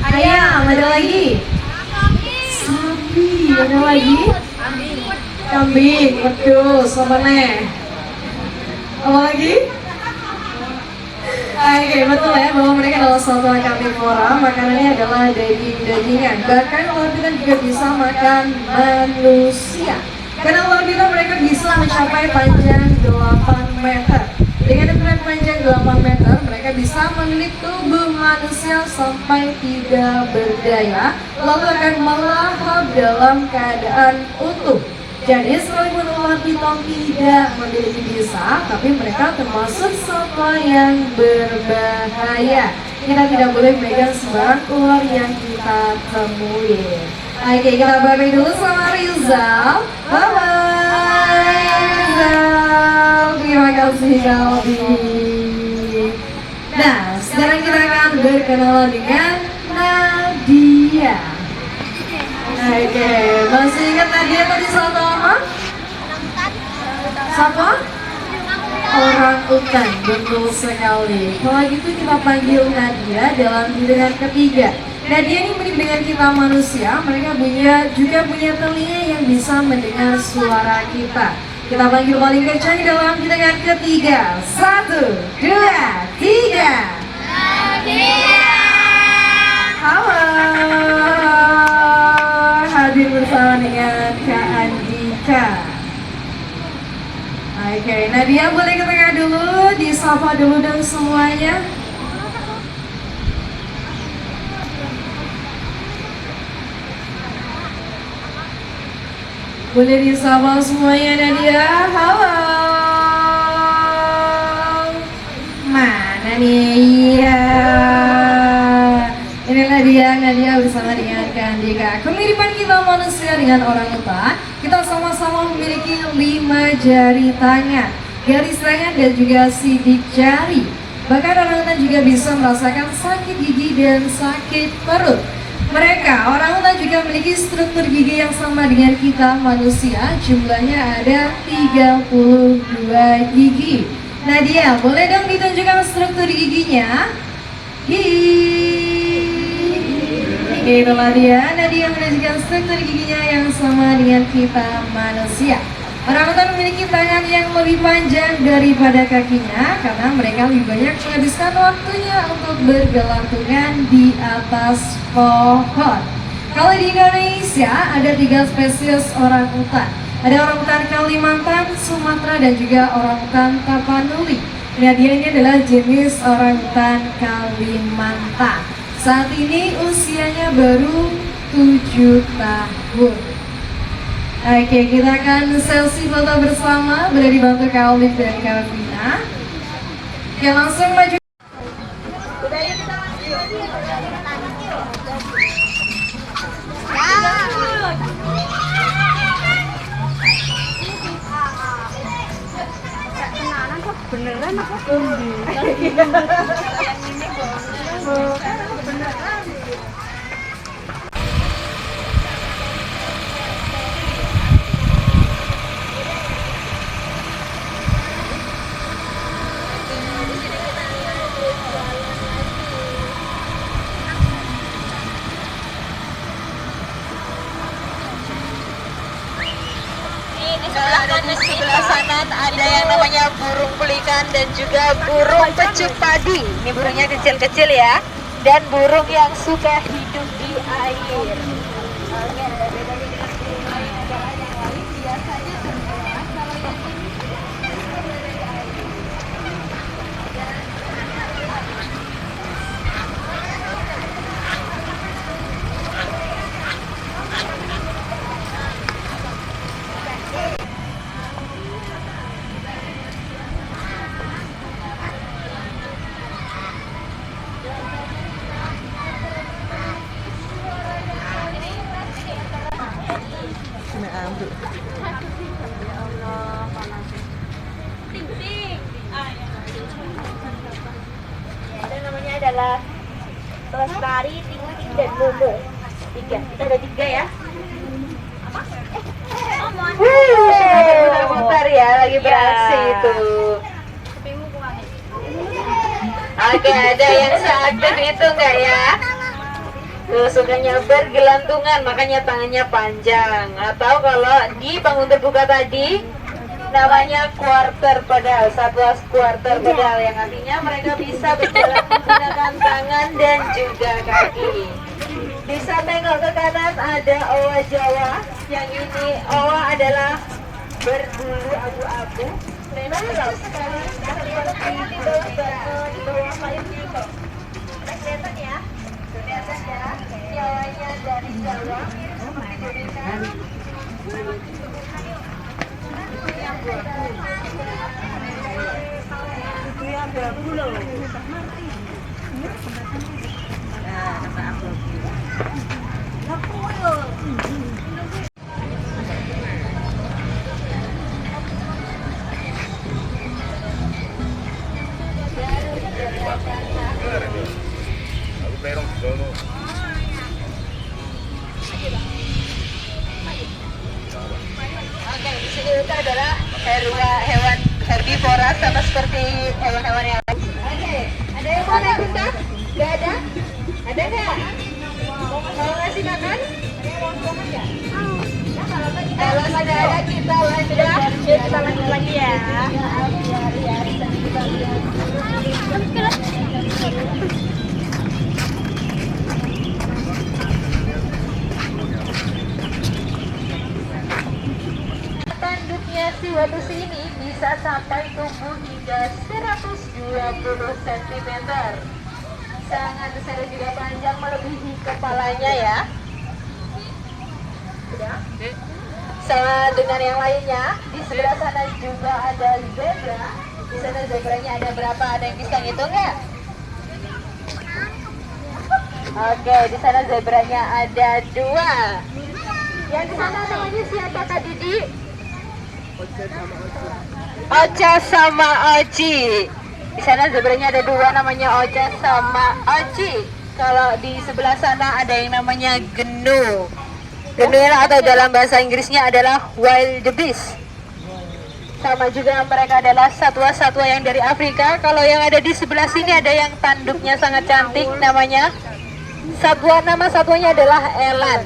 Ayam. Ada lagi? Sapi. Ada lagi? Kambing. Betul. Apa nih? Apa lagi? Oke, betul ya bahwa mereka adalah satwa karnivora, makanannya adalah daging-dagingan. Bahkan ular piton juga bisa makan manusia. Karena ular piton mereka bisa mencapai panjang 8 meter. Dengan ukuran panjang 8 meter, mereka bisa melilit tubuh manusia sampai tidak berdaya, lalu akan melahap dalam keadaan utuh. Jadi sekalipun ular piton tidak memiliki bisa, tapi mereka termasuk satwa yang berbahaya. Kita tidak boleh megang sembarang ular yang kita temui. Oke, kita bye-bye dulu sama Rizal. Bye-bye. Rizal. Terima kasih Kalbi. Nah, sekarang kita akan berkenalan dengan Nadia. Oke, masih ingat Nadia tadi satu apa? Siapa? Orang utan, betul sekali. Kalau gitu kita panggil Nadia dalam giliran ketiga. Nadia ini mirip dengan kita manusia, mereka juga punya telinga yang bisa mendengar suara kita. Kita panggil paling kencang dalam giliran ketiga. 1, 2, 3. Nadia. Halo. Hadir bersama dengan Kak Andika. Oke, Nadia boleh ke tengah dulu, disapa dulu dong semuanya. Boleh disapa semuanya Nadia. Halo. Mana nih? Iya. Inilah dia Nadia bersama dengan Kak Andika. Kemiripan kita manusia dengan orang utan, kita sama-sama memiliki 5 jari tangan, garis tangan dan juga sidik jari. Bahkan orang utan juga bisa merasakan sakit gigi dan sakit perut. Mereka, orang utan juga memiliki struktur gigi yang sama dengan kita manusia, jumlahnya ada 32 gigi. Nadia, boleh dong ditunjukkan struktur giginya? Itulah dia, Nadia menunjukkan struktur giginya yang sama dengan kita manusia. Orang utan memiliki tangan yang lebih panjang daripada kakinya karena mereka lebih banyak menghabiskan waktunya untuk bergelantungan di atas pohon. Kalau di Indonesia ada 3 spesies orang utan. Ada orang utan Kalimantan, Sumatera dan juga orang utan Tapanuli. Nadia ini adalah jenis orang utan Kalimantan. Saat ini usianya baru 7 tahun. Oke, kita akan sesi foto bersama. Boleh dibantu Kak Olive dan Kak Vina. Oke, langsung maju. Beneran apa? Di sebelah sana ada yang namanya burung pelikan dan juga burung pecut padi. Ini burungnya kecil-kecil ya, dan burung yang suka hidup di air. Oke, ada bedanya dengan burung lain. Kalau yang lain biasanya tenggelam, kalau yang ini namanya adalah Lestari, Ting-Ting, dan Momo. 3, kita ada 3 ya. Putar-putar ya, lagi beraksi itu. Oke, ada yang seaktif itu enggak ya? Tuh, sukanya bergelantungan, makanya tangannya panjang. Atau kalau di panggung terbuka tadi namanya quarter pedal, 11 quarter pedal, yang artinya mereka bisa berjalan menggunakan tangan dan juga kaki. Bisa tengok ke kanan, ada owa Jawa. Yang ini owa adalah berbulu abu-abu. Memang kalau sekarang di bawah payungnya kok. Kelihatan ya? Kelihatan ya? Jawanya dari Jawa. Dijadikan itu yang abu-abu loh. Nah, nama abu-abu. kita adalah hewan herbivora sama seperti hewan-hewan yang lain. Oke, ada yang mau naik unta? Gak ada? Ada nggak? Mau ngasih makan? Kalau sudah ada kita lanjut lagi ya. Tanduknya si wadus ini bisa sampai tumbuh hingga 120 cm. Sangat besar dan juga panjang melebihi kepalanya ya. Sama dengan yang lainnya, di sebelah sana juga ada zebra. Di sana zebranya ada berapa? Ada yang bisa ngitung nggak? Oke, di sana zebranya ada 2. Yang di sana namanya siapa Kak Didi? Ocha sama Oci. Di sana zebranya ada 2, namanya Ocha sama Oci. Kalau di sebelah sana ada yang namanya gnu. Gnu atau dalam bahasa Inggrisnya adalah wildebeest. Sama juga mereka adalah satwa-satwa yang dari Afrika. Kalau yang ada di sebelah sini ada yang tanduknya sangat cantik, namanya nama satwanya adalah eland.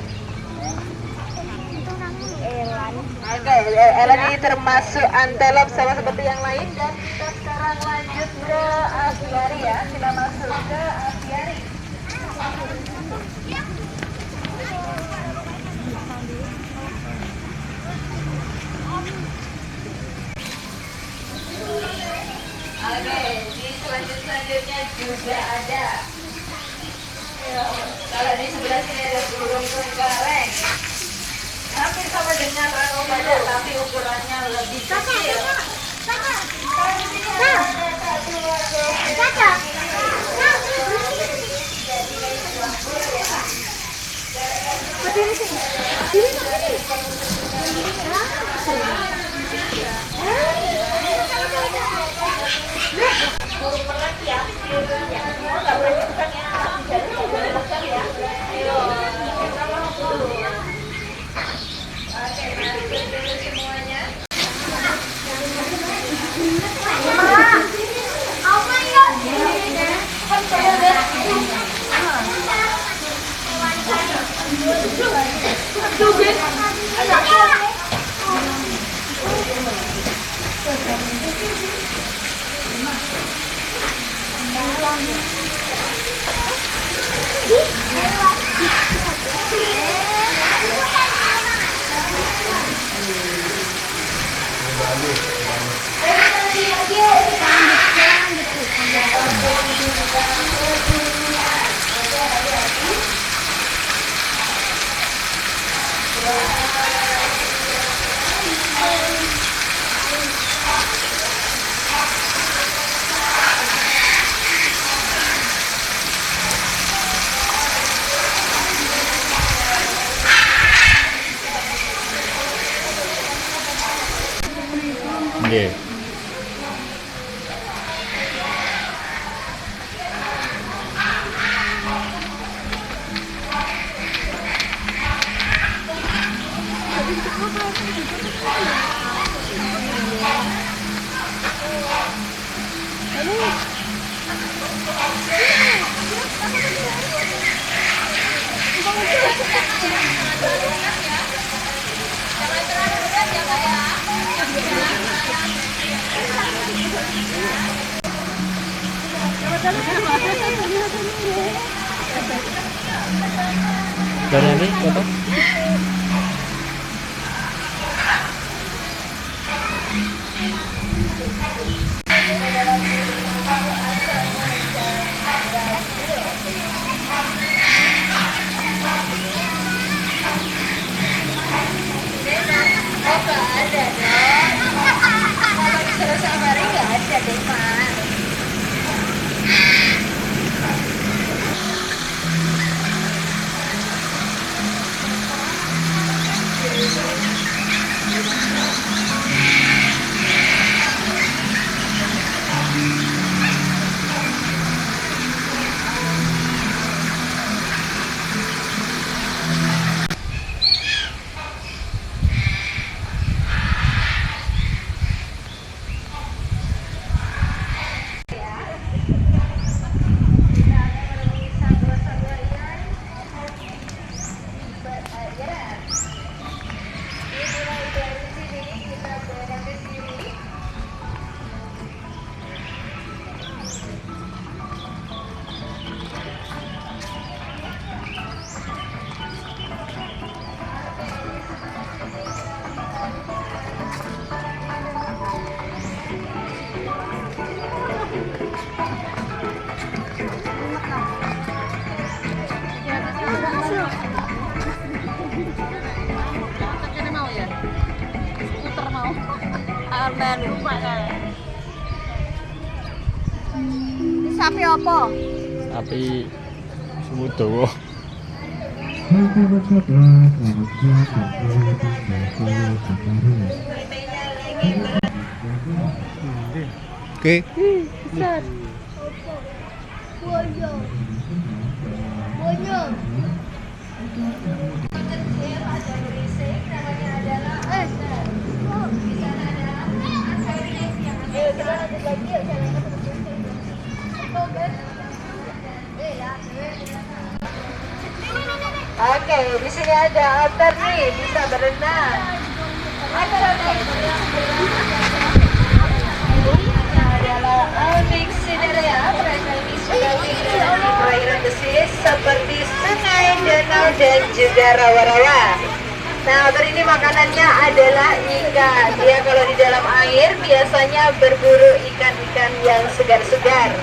Oke, eland ini termasuk antelop sama seperti yang lain. Dan kita sekarang lanjut ke aviari ya. Kita masuk ke aviari. Oke, di selanjutnya juga ada. Kalau di sebelah sini ada burung tenggareng. Hampir sama dengan rangkong badak, tapi ukurannya lebih kecil. Nggih. Dari nanti foto. Sapi apa? Sapi Sumudowo. Oke. Bonyo. Oke, di sini ada otter nih, bisa berenang. Ada adalah Onyx Cinderea. Mereka ini sudah tinggal di perairan bersih seperti sungai, danau, dan juga rawa-rawa. Nah, otter ini makanannya adalah ikan. Dia kalau di dalam air biasanya berburu ikan-ikan yang segar-segar.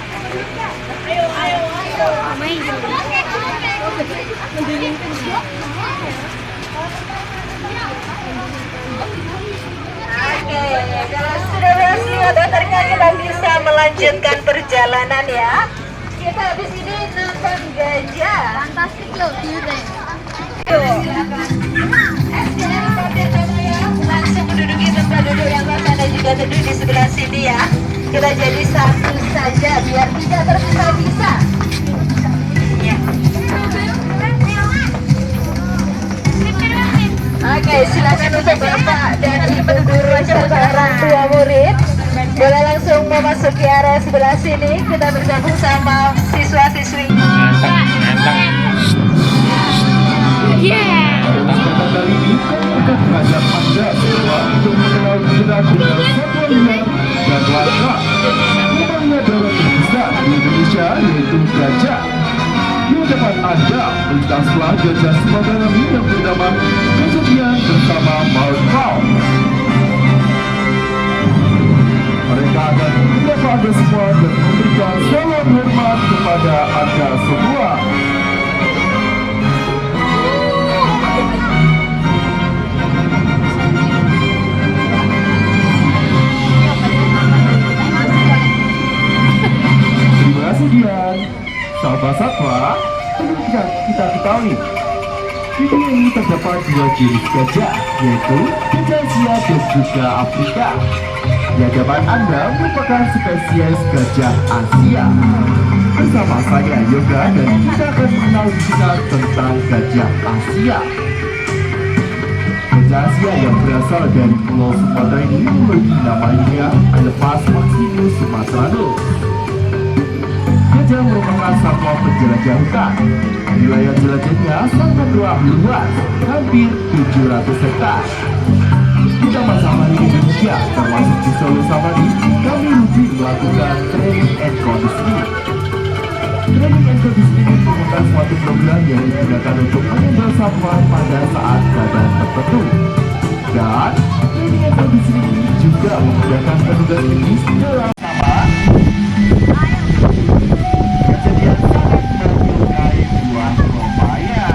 Oke, kalau sudah berhasil otornya kita bisa melanjutkan perjalanan ya. Kita habis ini nonton gajah. Fantastik loh, diurai. Langsung menduduki tempat duduk yang sana juga duduk di sebelah sini ya. Kita jadi satu saja biar tidak terpisah-pisah. Ya. Oke, silakan untuk Bapak dan Ibu guru serta orang tua murid boleh langsung memasuki area sebelah sini. Kita bergabung sama siswa-siswi. Ngantang. Kesempatan kali ini akan mengajak Anda semua untuk mengenal kira-kira satwa liar dan langka. Rumahnya darat terbesar di Indonesia yaitu gajah. Di depan Anda melintaslah gajah Sumatera yang bernama Kejadian bersama Markau. Mereka akan menyapa Anda semua dan memberikan salam hormat kepada Anda semua. Kemudian, sahabat satwa, perlu kita ketahui, di dunia ini terdapat dua jenis gajah, yaitu gajah Asia dan juga Afrika. Di hadapan Anda merupakan spesies gajah Asia. Bersama saya Yoga dan kita akan mengenal kita tentang gajah Asia. Gajah Asia yang berasal dari Pulau Sumatera ini memiliki nama ilmiah Elephas maximus sumatranus. Gajah merupakan satwa penjelajah hutan. Wilayah jelajahnya sangatlah luas, hampir 700 hektar. Di Taman Safari Indonesia, termasuk di Solo Safari, kami rutin melakukan training and conditioning. Training and conditioning merupakan suatu program yang digunakan untuk mengendal satwa pada saat keadaan tertentu. Dan training and conditioning ini juga memudahkan petugas medis dalam sama kejadian sangat menyukai buah pepaya.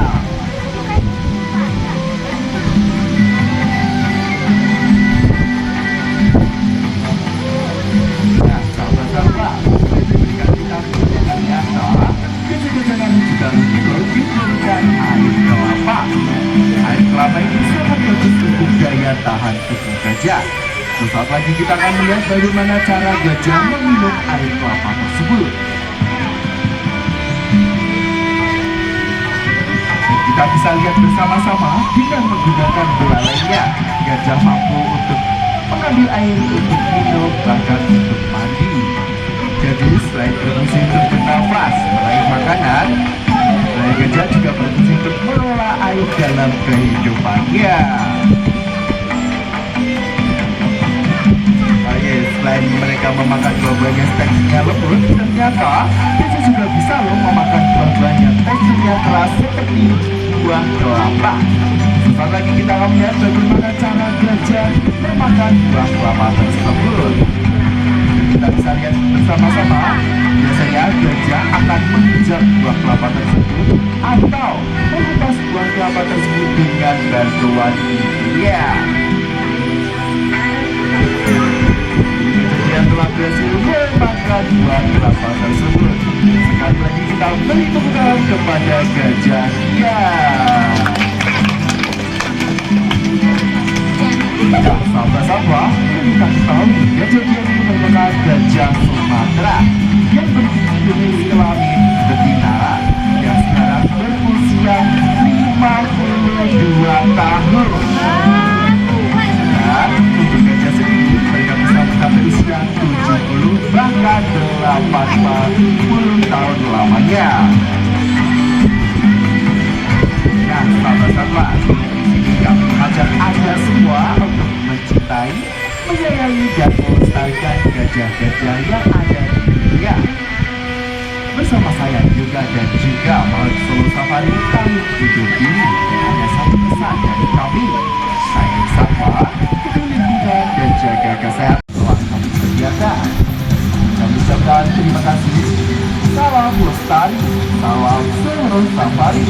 Nah, sahabat-sahabat, berikan kita dengan nyata, gajah-gajah ini juga diberikan air kelapa. Air kelapa ini sangat bagus untuk daya tahan tubuh gajah. Sesaat lagi kita akan melihat bagaimana cara gajah meminum air kelapa tersebut. Kita bisa lihat bersama-sama dengan menggunakan belalainya, gajah mampu untuk mengambil air untuk minum bahkan untuk mandi. Jadi selain berfungsi untuk bernafas, meraih makanan, belai gajah juga berfungsi untuk mengelola air dalam kehidupannya. Selain mereka memakan buah-buah yang teksturnya lembut, ternyata gajah juga bisa loh memakan buah-buah yang teksturnya keras seperti buah kelapa. Sesaat lagi kita akan melihat bagaimana cara gajah memakan buah kelapa tersebut. Kita bisa lihat bersama-sama, biasanya gajah akan menginjak buah kelapa tersebut atau melintas buah kelapa tersebut dengan bantuan ibunya. Kejadian telah berhasil memakan buah kelapa tersebut. Sekali lagi kita beri tepuk tangan kepada gajahnya. Nah, sahabat-sahabat, kita tahu gajah ini merupakan gajah Sumatera yang bergigi jenis kelamin betina yang sekarang berusia 52 tahun. Dan untuk gajah sendiri mereka bisa mencapai usia 70 bahkan 80 tahun lamanya. Nah, sahabat-sahabat, kami mengajak Anda semua untuk mencintai, menyayangi, dan melestarikan gajah-gajah yang ada di dunia. Bersama saya juga dan juga melalui Solo Safari kami hidup ini hanya satu pesan dari kami. Sayang sama, peduli lingkungan dan jaga kesehatan telah kami sediakan. Kami ucapkan terima kasih. Salam lestari, salam Solo Safari.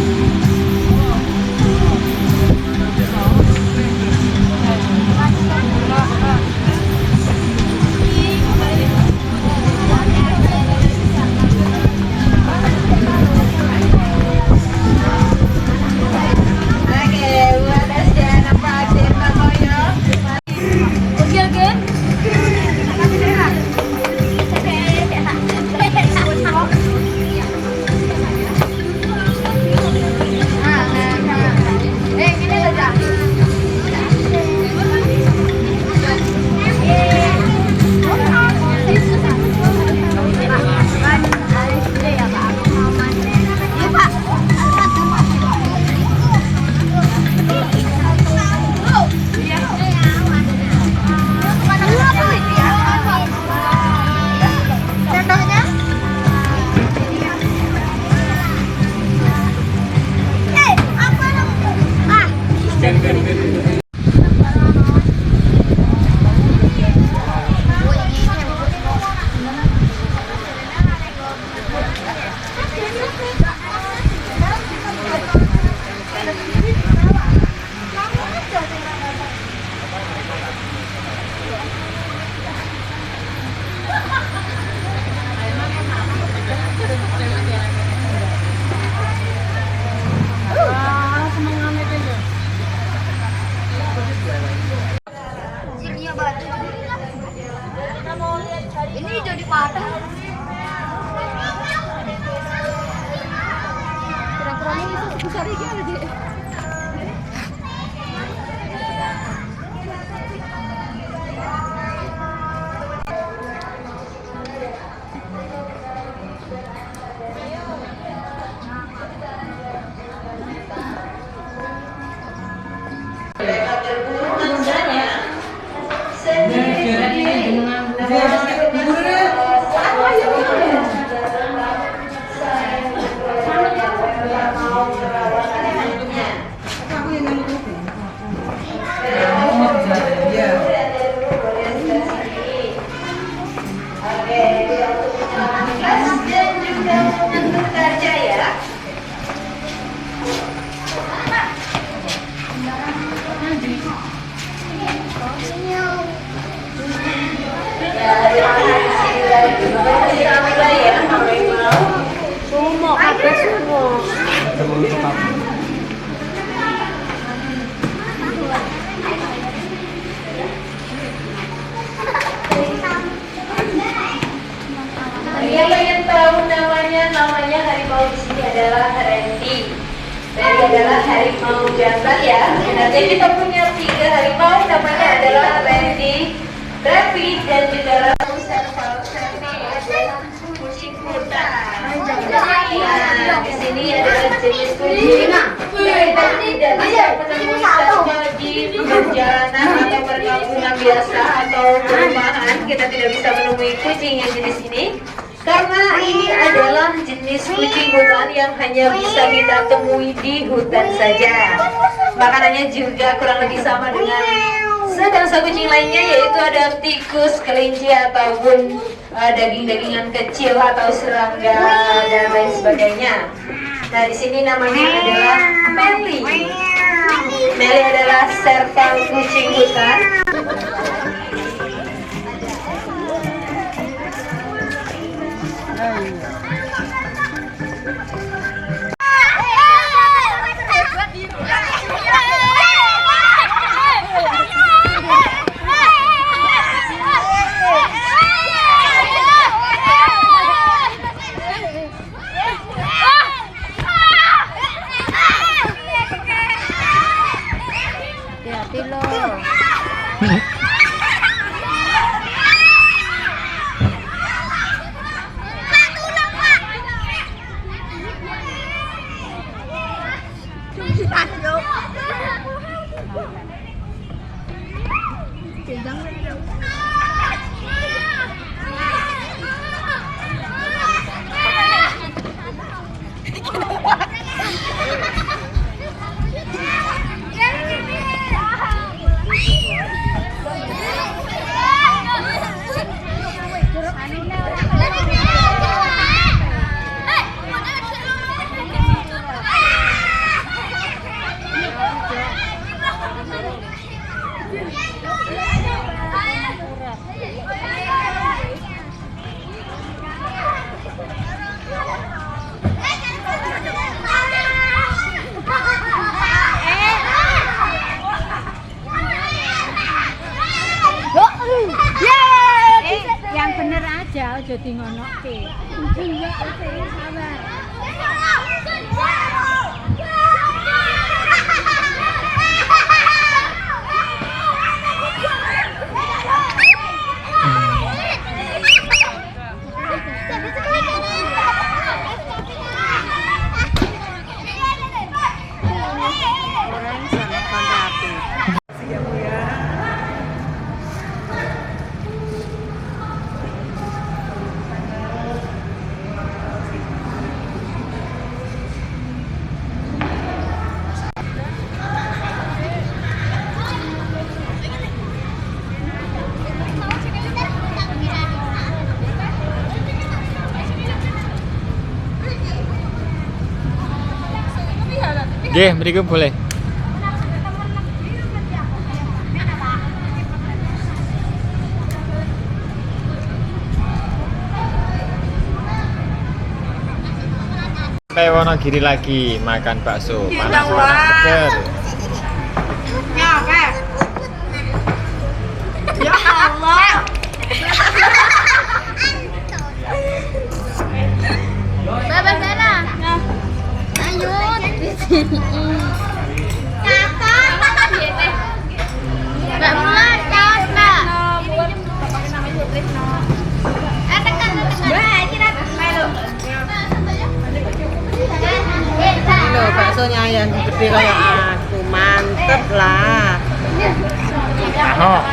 Ini jadi patah. Kira-kira ini besar gimana sih? Siapa yang tahu namanya harimau di sini adalah Randy. Randy adalah harimau jantan ya. Nanti kita punya 3 harimau, namanya adalah Randy, Rapi, dan juga kucing hutan. Nah, di sini adalah jenis kucing yang tidak bisa menemui saja di perjalanan atau perkampungan biasa atau perumahan. Kita tidak bisa menemui kucing yang jenis ini karena ini adalah jenis kucing hutan yang hanya bisa kita temui di hutan saja. Makanannya juga kurang lebih sama dengan sebangsa kucing lainnya, yaitu ada tikus, kelinci, ataupun daging-dagingan kecil atau serangga dan lain sebagainya. Nah, di sini namanya adalah Meli. serta kucing hutan. Hati-hati loh. Yang bener aja, jadi ngonoke. Iya, sabar. Oke, berikut boleh. Sampai Wonogiri lagi makan bakso panas-panas seger. Ya Allah. Baba sana. Lanjut di sini. Kakak, kakak dia teh. Enggak benar, jangan, Mbak. Tekan. Mbak, kira melu. Loh, baksonya yang gede kayak aku, mantep lah. Oh.